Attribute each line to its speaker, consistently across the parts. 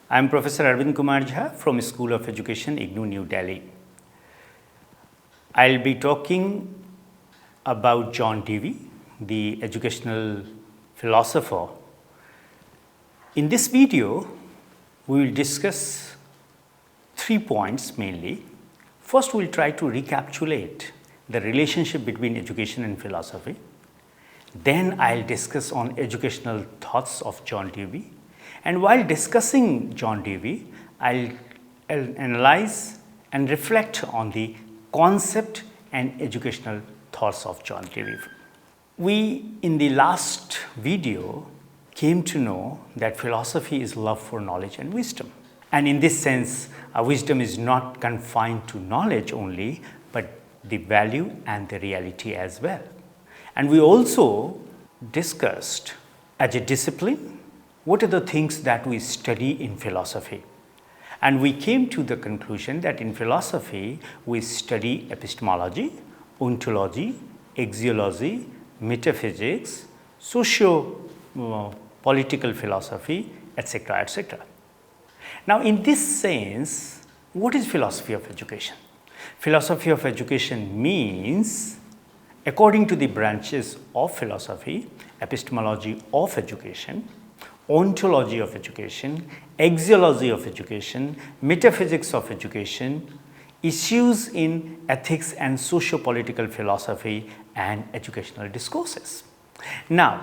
Speaker 1: I am Professor Arvind Kumar Jha from School of Education, IGNOU, New Delhi. I'll be talking about John Dewey, the educational philosopher. In this video, we will discuss 3 points mainly. First, we'll try to recapitulate the relationship between education and philosophy. Then I'll discuss on educational thoughts of John Dewey. And while discussing John Dewey, I'll analyze and reflect on the concept and educational thoughts of John Dewey. We, in the last video, came to know that philosophy is love for knowledge and wisdom. And in this sense, wisdom is not confined to knowledge only, but the value and the reality as well. And we also discussed as a discipline, what are the things that we study in philosophy? And we came to the conclusion that in philosophy, we study epistemology, ontology, axiology, metaphysics, socio-political philosophy, etc., etc. Now, in this sense, what is philosophy of education? Philosophy of education means, according to the branches of philosophy, epistemology of education, ontology of education, axiology of education, metaphysics of education, issues in ethics and socio-political philosophy and educational discourses. Now,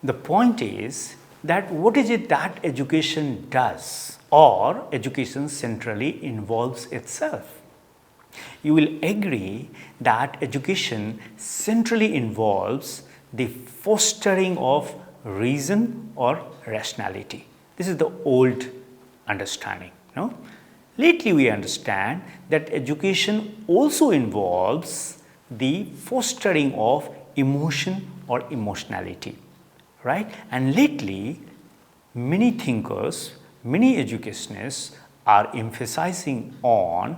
Speaker 1: the point is that what is it that education does or education centrally involves itself? You will agree that education centrally involves the fostering of reason or rationality. This is the old understanding. No? Lately, we understand that education also involves the fostering of emotion or emotionality, right? And lately, many thinkers, many educationists are emphasizing on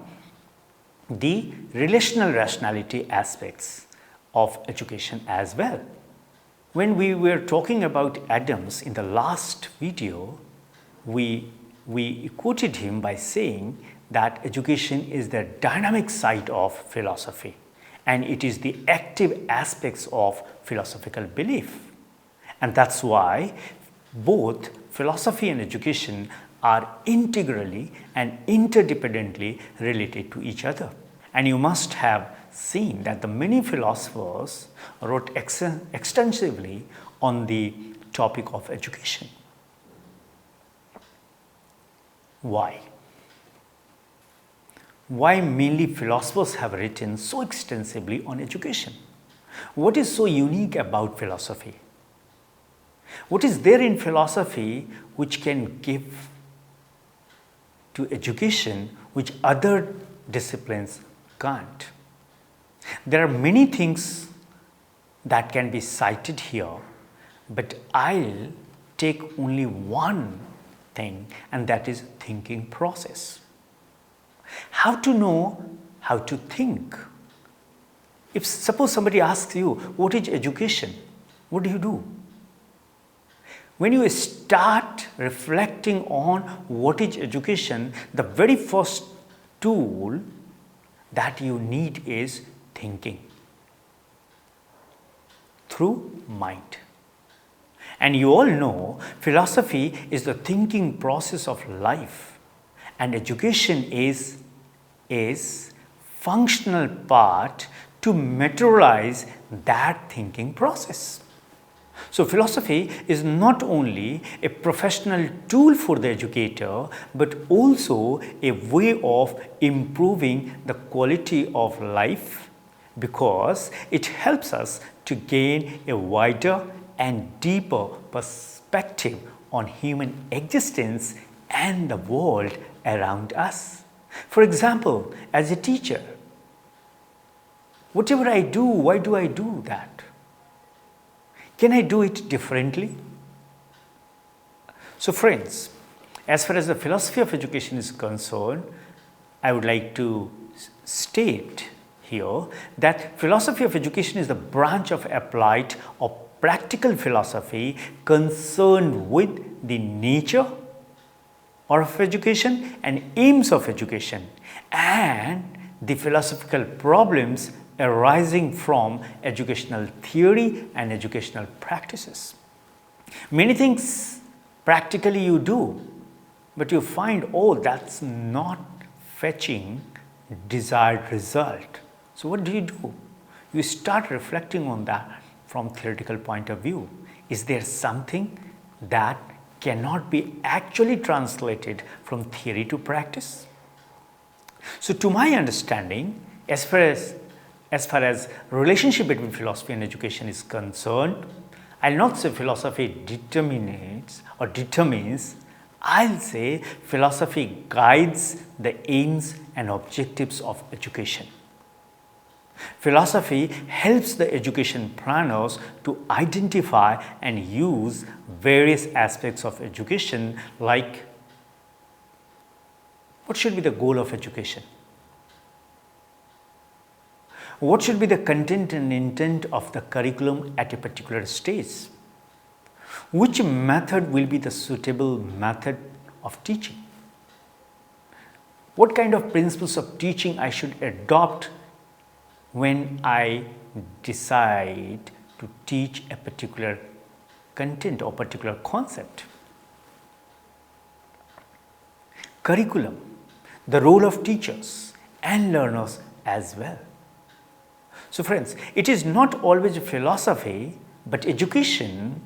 Speaker 1: the relational rationality aspects of education as well. When we were talking about Adams in the last video, we quoted him by saying that education is the dynamic side of philosophy and it is the active aspects of philosophical belief. And that's why both philosophy and education are integrally and interdependently related to each other. And you must have seen that the many philosophers wrote extensively on the topic of education. Why? Why mainly philosophers have written so extensively on education? What is so unique about philosophy? What is there in philosophy which can give to education which other disciplines can't? There are many things that can be cited here, but I'll take only one thing, and that is thinking process. How to know how to think? If suppose somebody asks you, what is education? What do? When you start reflecting on what is education, the very first tool that you need is thinking through mind. And you all know philosophy is the thinking process of life, and education is functional part to materialize that thinking process. So philosophy is not only a professional tool for the educator, but also a way of improving the quality of life, because it helps us to gain a wider and deeper perspective on human existence and the world around us. For example, as a teacher, whatever I do, why do I do that? Can I do it differently? So friends, as far as the philosophy of education is concerned, I would like to state here that philosophy of education is the branch of applied or practical philosophy concerned with the nature, or of education and aims of education, and the philosophical problems arising from educational theory and educational practices. Many things practically you do, but you find, oh, that's not fetching desired result. So what do? You start reflecting on that from theoretical point of view. Is there something that cannot be actually translated from theory to practice? So to my understanding, as far as relationship between philosophy and education is concerned, I'll not say philosophy determines, I'll say philosophy guides the aims and objectives of education. Philosophy helps the education planners to identify and use various aspects of education, like what should be the goal of education? What should be the content and intent of the curriculum at a particular stage? Which method will be the suitable method of teaching? What kind of principles of teaching I should adopt when I decide to teach a particular content or particular concept? Curriculum, the role of teachers and learners as well. So friends, it is not always philosophy but education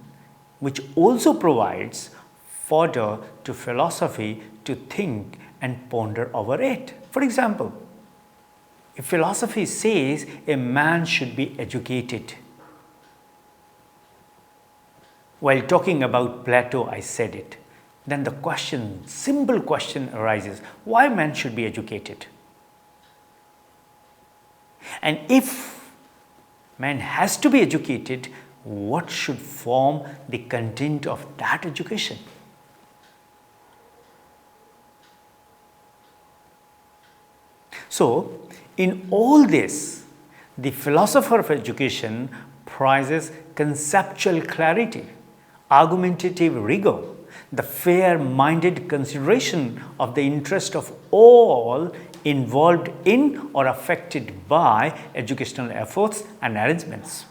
Speaker 1: which also provides fodder to philosophy to think and ponder over it. For example, if philosophy says a man should be educated, while talking about Plato I said it, then the question, simple question arises, why man should be educated? And if man has to be educated, what should form the content of that education? So, in all this, the philosopher of education prizes conceptual clarity, argumentative rigor, the fair-minded consideration of the interest of all involved in or affected by educational efforts and arrangements,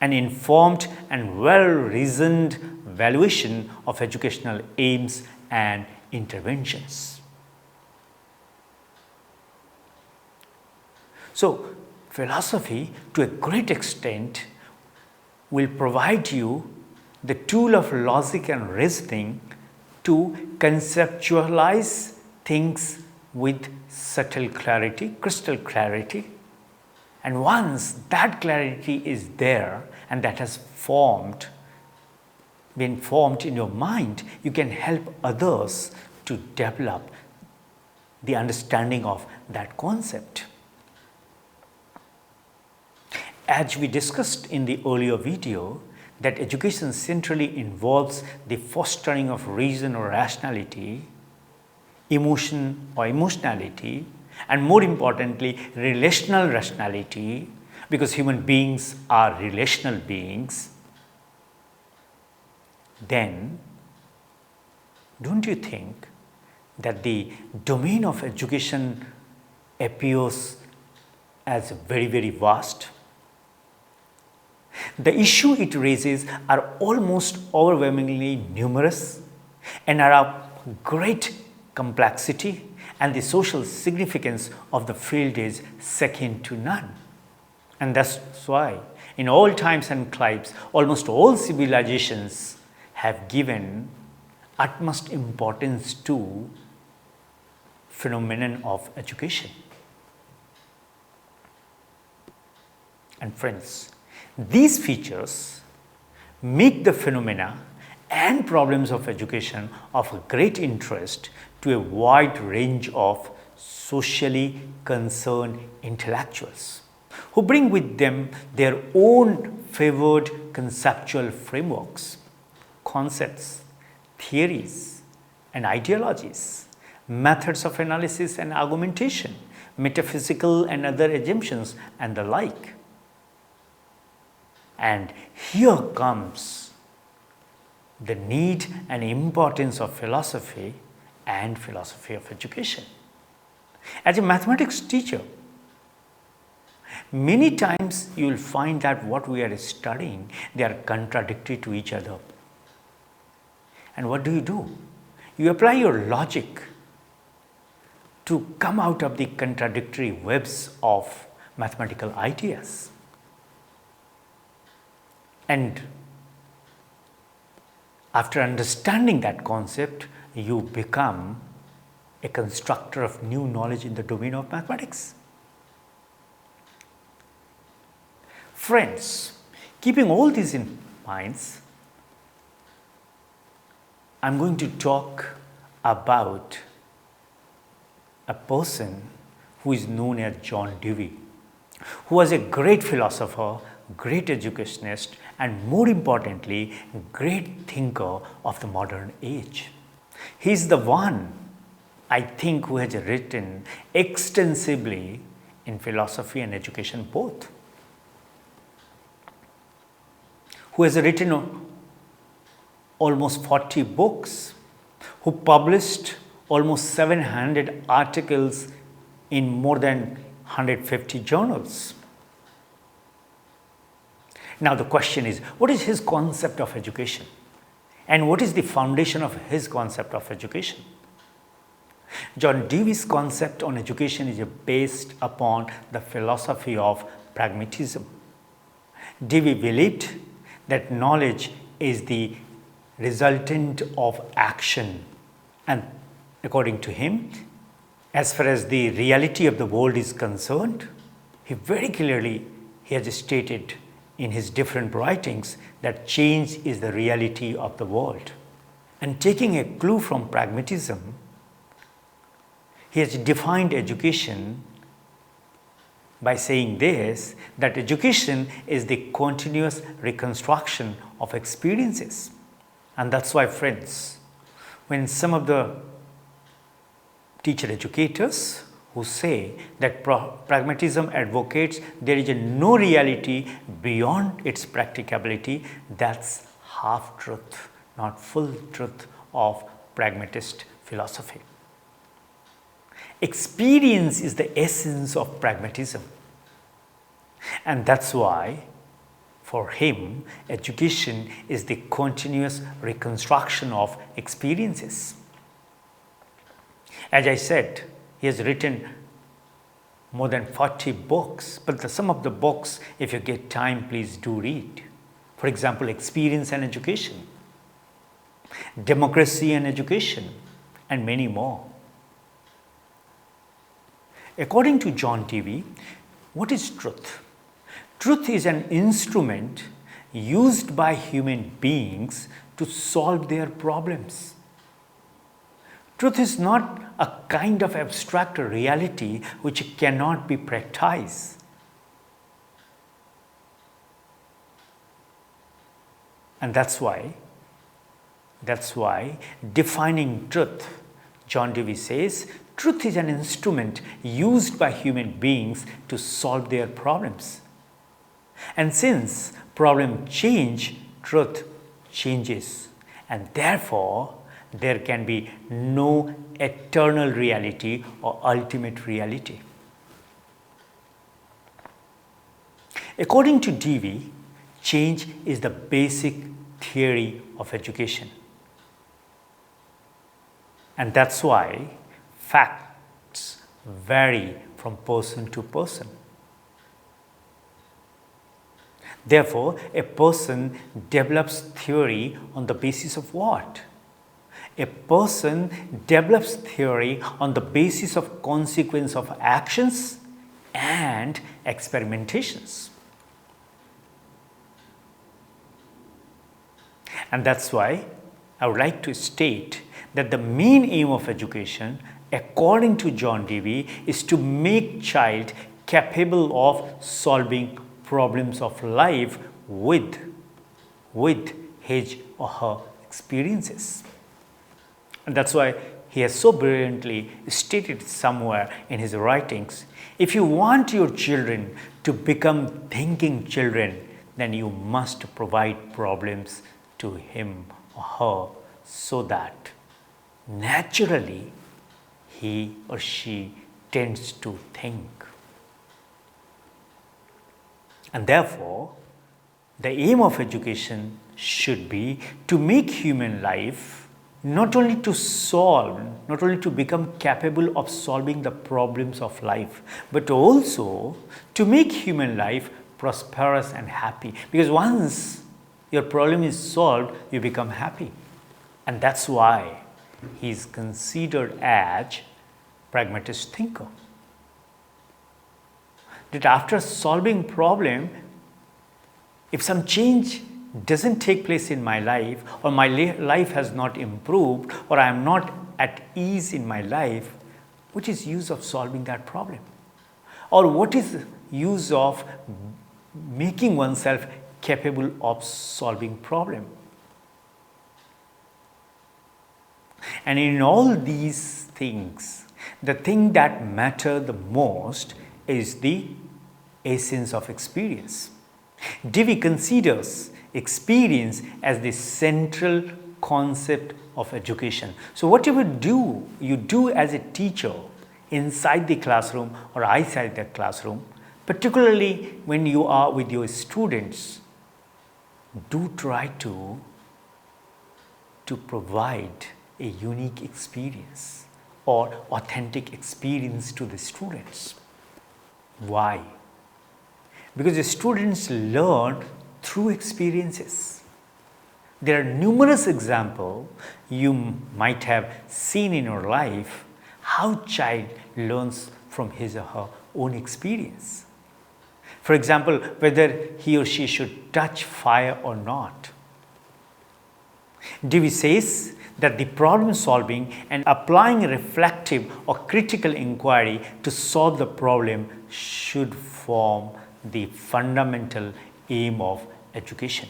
Speaker 1: an informed and well-reasoned valuation of educational aims and interventions. So, philosophy to a great extent will provide you the tool of logic and reasoning to conceptualize things with subtle clarity, crystal clarity. And once that clarity is there and that has been formed in your mind, you can help others to develop the understanding of that concept. As we discussed in the earlier video, that education centrally involves the fostering of reason or rationality, emotion or emotionality, and more importantly, relational rationality, because human beings are relational beings, then don't you think that the domain of education appears as very, very vast? The issue it raises are almost overwhelmingly numerous and are of great complexity, and the social significance of the field is second to none. And that's why in all times and climes, almost all civilizations have given utmost importance to phenomenon of education. And friends, these features make the phenomena and problems of education of great interest to a wide range of socially concerned intellectuals who bring with them their own favored conceptual frameworks, concepts, theories, and ideologies, methods of analysis and argumentation, metaphysical and other assumptions, and the like. And here comes the need and importance of philosophy and philosophy of education. As a mathematics teacher, many times you will find that what we are studying, they are contradictory to each other. And what do? You apply your logic to come out of the contradictory webs of mathematical ideas. And after understanding that concept, you become a constructor of new knowledge in the domain of mathematics. Friends, keeping all these in mind, I'm going to talk about a person who is known as John Dewey, who was a great philosopher, great educationist, and more importantly, great thinker of the modern age. He is the one, I think, who has written extensively in philosophy and education both. Who has written almost 40 books, who published almost 700 articles in more than 150 journals. Now the question is, what is his concept of education? And what is the foundation of his concept of education? John Dewey's concept on education is based upon the philosophy of pragmatism. Dewey believed that knowledge is the resultant of action, and according to him, as far as the reality of the world is concerned, he very clearly has stated in his different writings that change is the reality of the world. And taking a clue from pragmatism, he has defined education by saying this, that education is the continuous reconstruction of experiences. And that's why, friends, when some of the teacher educators who say that pragmatism advocates there is no reality beyond its practicability, that's half truth, not full truth of pragmatist philosophy. Experience is the essence of pragmatism, and that's why for him education is the continuous reconstruction of experiences. As I said, he has written more than 40 books, but some of the books, if you get time, please do read. For example, Experience and Education, Democracy and Education, and many more. According to John Dewey, what is truth? Truth is an instrument used by human beings to solve their problems. Truth is not a kind of abstract reality which cannot be practiced. And that's why defining truth, John Dewey says, truth is an instrument used by human beings to solve their problems. And since problems change, truth changes. And therefore, there can be no eternal reality or ultimate reality. According to Dewey, change is the basic theory of education. And that's why facts vary from person to person. Therefore, a person develops theory on the basis of what? A person develops theory on the basis of consequence of actions and experimentations. And that's why I would like to state that the main aim of education, according to John Dewey, is to make child capable of solving problems of life with his or her experiences. And that's why he has so brilliantly stated somewhere in his writings, if you want your children to become thinking children, then you must provide problems to him or her so that naturally he or she tends to think. And therefore, the aim of education should be to make human life not only to become capable of solving the problems of life, but also to make human life prosperous and happy. Because once your problem is solved, you become happy. And that's why he is considered as pragmatist thinker. That after solving problem, if some change doesn't take place in my life, or my life has not improved, or I am not at ease in my life, what is use of solving that problem? Or what is use of making oneself capable of solving problem? And in all these things, the thing that matter the most is the essence of experience. Dewey considers experience as the central concept of education. So whatever you do as a teacher inside the classroom or outside the classroom, particularly when you are with your students, do try to provide a unique experience or authentic experience to the students. Why? Because the students learn through experiences. There are numerous examples you might have seen in your life how child learns from his or her own experience. For example, whether he or she should touch fire or not. Dewey says that the problem solving and applying reflective or critical inquiry to solve the problem should form the fundamental aim of education.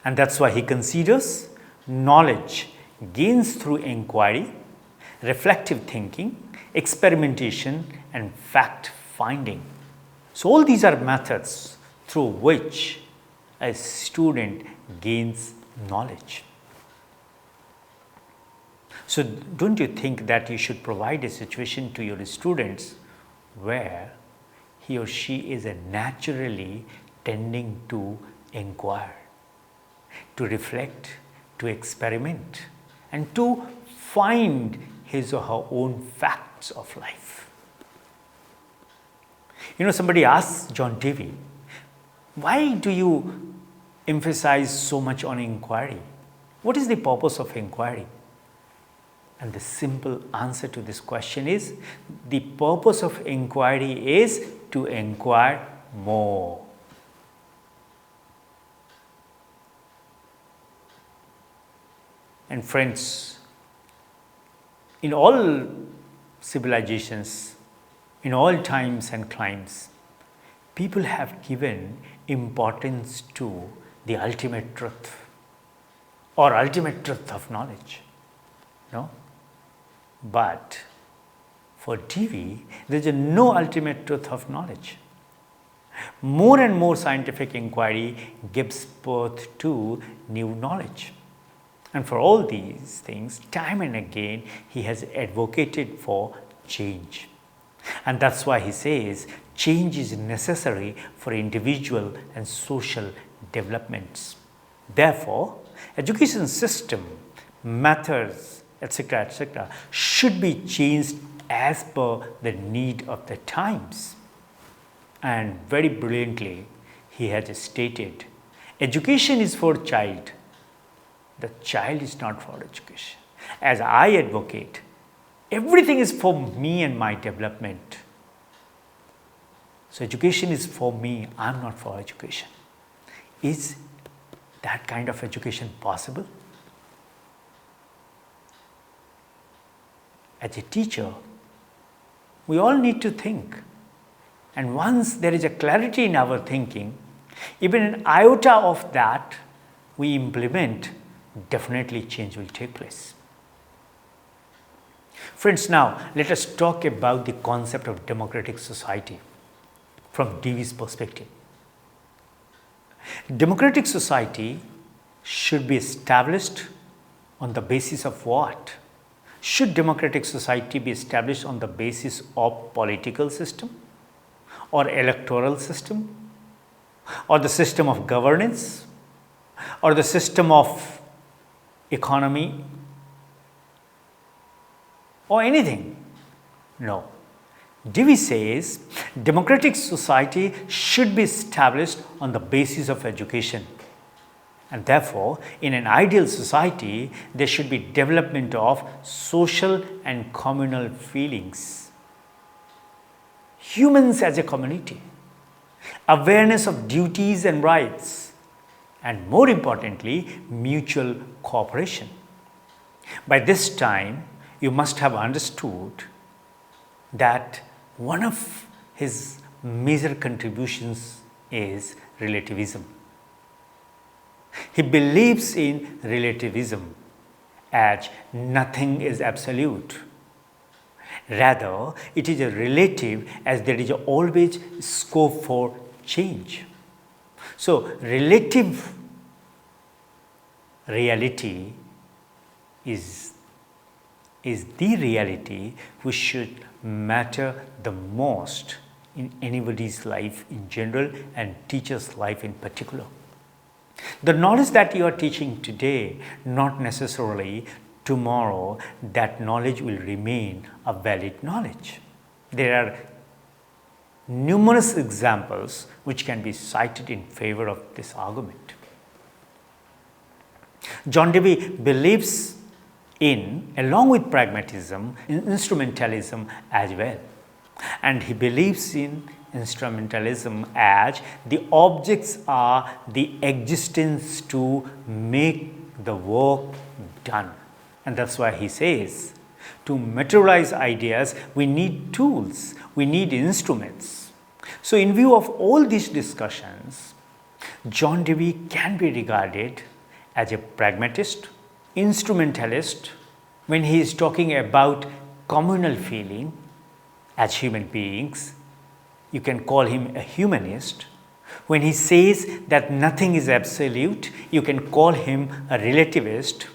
Speaker 1: And that's why he considers knowledge gains through inquiry, reflective thinking, experimentation, and fact finding. So all these are methods through which a student gains knowledge. So don't you think that you should provide a situation to your students where he or she is naturally tending to inquire, to reflect, to experiment, and to find his or her own facts of life? Somebody asked John Dewey, why do you emphasize so much on inquiry? What is the purpose of inquiry? And the simple answer to this question is, the purpose of inquiry is to inquire more. And friends, in all civilizations, in all times and climes, people have given importance to the ultimate truth or ultimate truth of knowledge. No? But for Dewey, there is no ultimate truth of knowledge. More and more scientific inquiry gives birth to new knowledge. And for all these things, time and again, he has advocated for change. And that's why he says change is necessary for individual and social developments. Therefore, education system, methods, etc., should be changed as per the need of the times. And very brilliantly, he has stated, education is for child. The child is not for education. As I advocate, everything is for me and my development. So education is for me, I am not for education. Is that kind of education possible? As a teacher, we all need to think. And once there is a clarity in our thinking, even an iota of that we implement, definitely change will take place. Friends, now let us talk about the concept of democratic society from Dewey's perspective. Democratic society should be established on the basis of what? Should democratic society be established on the basis of political system or electoral system or the system of governance or the system of economy or anything? No. Dewey says democratic society should be established on the basis of education. And therefore, in an ideal society, there should be development of social and communal feelings. Humans as a community, awareness of duties and rights, and more importantly, mutual cooperation. By this time, you must have understood that one of his major contributions is relativism. He believes in relativism as nothing is absolute. Rather, it is a relative as there is always scope for change. So, relative reality is the reality which should matter the most in anybody's life in general and teacher's life in particular. The knowledge that you are teaching today, not necessarily tomorrow, that knowledge will remain a valid knowledge. There are numerous examples which can be cited in favor of this argument. John Dewey believes in, along with pragmatism, in instrumentalism as well. And he believes in instrumentalism as the objects are the existence to make the work done. And that's why he says, to materialize ideas, we need tools, we need instruments. So in view of all these discussions, John Dewey can be regarded as a pragmatist, instrumentalist when he is talking about communal feeling as human beings. You can call him a humanist. When he says that nothing is absolute, you can call him a relativist.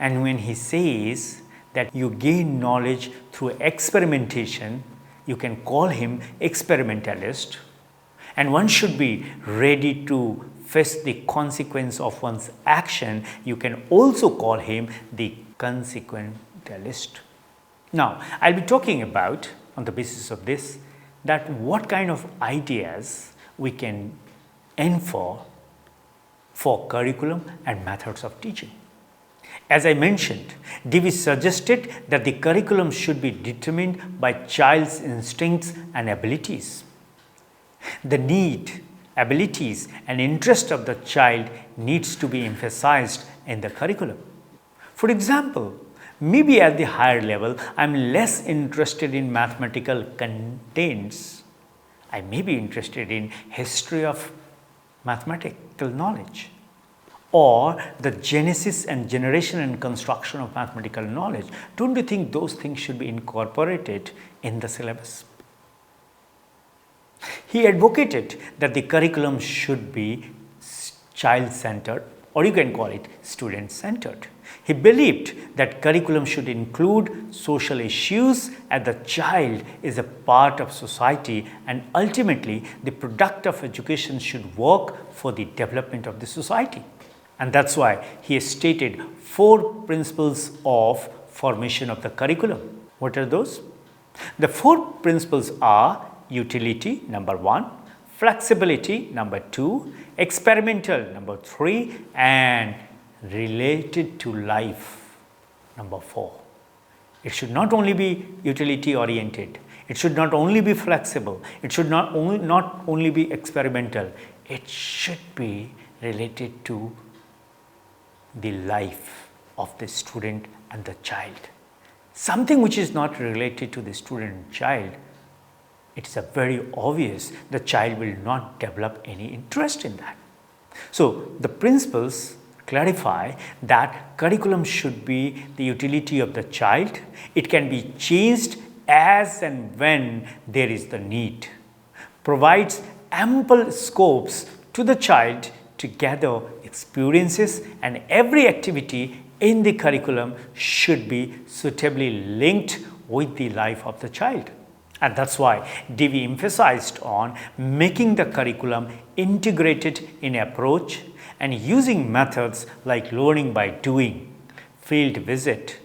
Speaker 1: And when he says that you gain knowledge through experimentation, you can call him experimentalist. And one should be ready to face the consequence of one's action. You can also call him the consequentialist. Now, I'll be talking about, on the basis of this, that what kind of ideas we can infer for curriculum and methods of teaching. As I mentioned, Dewey suggested that the curriculum should be determined by child's instincts and abilities. The need, abilities and interest of the child needs to be emphasized in the curriculum. For example, maybe at the higher level, I am less interested in mathematical contents. I may be interested in history of mathematical knowledge, or the genesis and generation and construction of mathematical knowledge. Don't you think those things should be incorporated in the syllabus? He advocated that the curriculum should be child-centered, or you can call it student-centered. He believed that curriculum should include social issues as the child is a part of society, and ultimately the product of education should work for the development of the society. And that's why he has stated 4 principles of formation of the curriculum. What are those? The 4 principles are utility, number 1, flexibility, number 2, experimental, number 3, and related to life, number 4. It should not only be utility oriented, it should not only be flexible, it should not only be experimental, it should be related to the life of the student and the child. Something which is not related to the student and child, it's a very obvious the child will not develop any interest in that. So the principles clarify that curriculum should be the utility of the child. It can be changed as and when there is the need. Provides ample scopes to the child to gather experiences, and every activity in the curriculum should be suitably linked with the life of the child. And that's why Dewey emphasized on making the curriculum integrated in approach and using methods like learning by doing, field visit,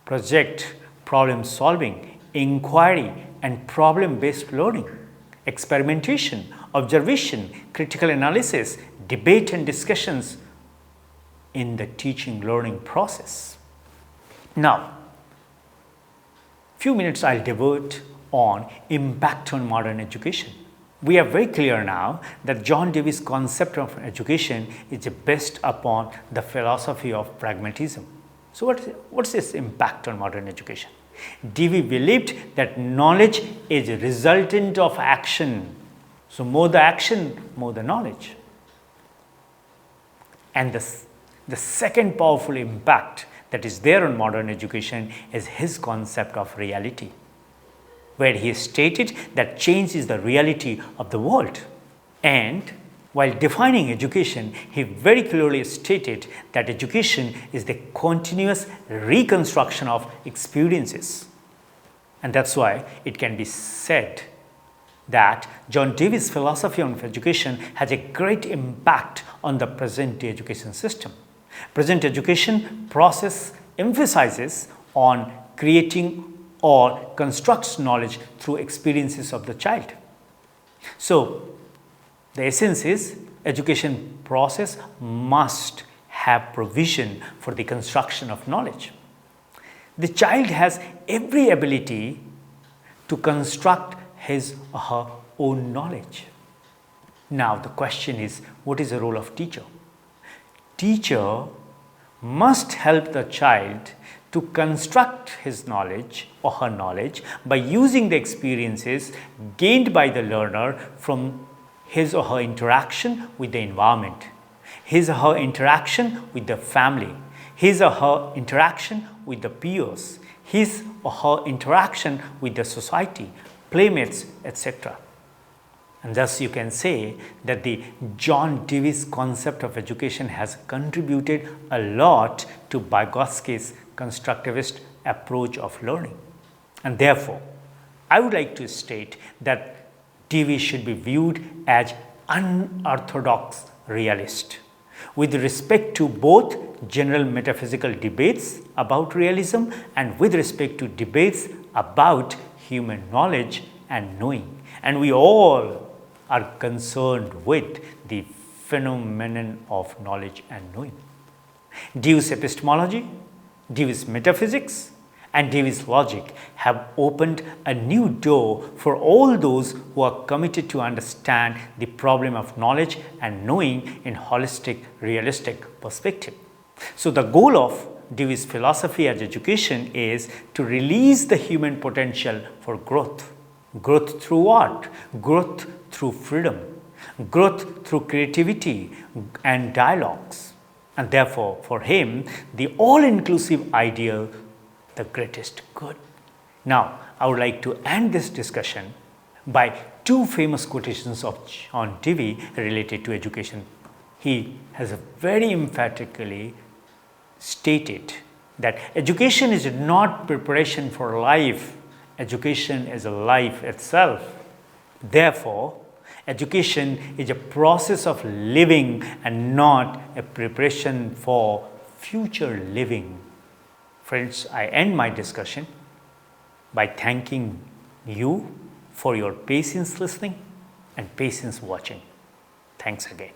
Speaker 1: project, problem solving, inquiry, and problem-based learning, experimentation, observation, critical analysis, debate and discussions in the teaching learning process. Now, few minutes I'll devote on impact on modern education. We are very clear now that John Dewey's concept of education is based upon the philosophy of pragmatism. So what's this impact on modern education? Dewey believed that knowledge is a resultant of action. So more the action, more the knowledge. And the second powerful impact that is there on modern education is his concept of reality, where he stated that change is the reality of the world. And while defining education, he very clearly stated that education is the continuous reconstruction of experiences. And that's why it can be said that John Dewey's philosophy of education has a great impact on the present education system. Present education process emphasizes on creating or constructs knowledge through experiences of the child. So, the essence is education process must have provision for the construction of knowledge. The child has every ability to construct his or her own knowledge. Now, the question is, what is the role of teacher? Teacher must help the child to construct his knowledge or her knowledge by using the experiences gained by the learner from his or her interaction with the environment, his or her interaction with the family, his or her interaction with the peers, his or her interaction with the society, playmates, etc. And thus you can say that the John Dewey's concept of education has contributed a lot to Vygotsky's constructivist approach of learning. And therefore, I would like to state that Dewey should be viewed as unorthodox realist with respect to both general metaphysical debates about realism and with respect to debates about human knowledge and knowing. And we all are concerned with the phenomenon of knowledge and knowing. Dewey's epistemology, Dewey's metaphysics, and Dewey's logic have opened a new door for all those who are committed to understand the problem of knowledge and knowing in holistic, realistic perspective. So the goal of Dewey's philosophy as education is to release the human potential for growth. Growth through what? Growth through freedom, growth through creativity and dialogues. And therefore, for him, the all-inclusive ideal, the greatest good. Now, I would like to end this discussion by two famous quotations of John Dewey related to education. He has very emphatically stated that education is not preparation for life, education is a life itself. Therefore, education is a process of living and not a preparation for future living. Friends, I end my discussion by thanking you for your patience listening and patience watching. Thanks again.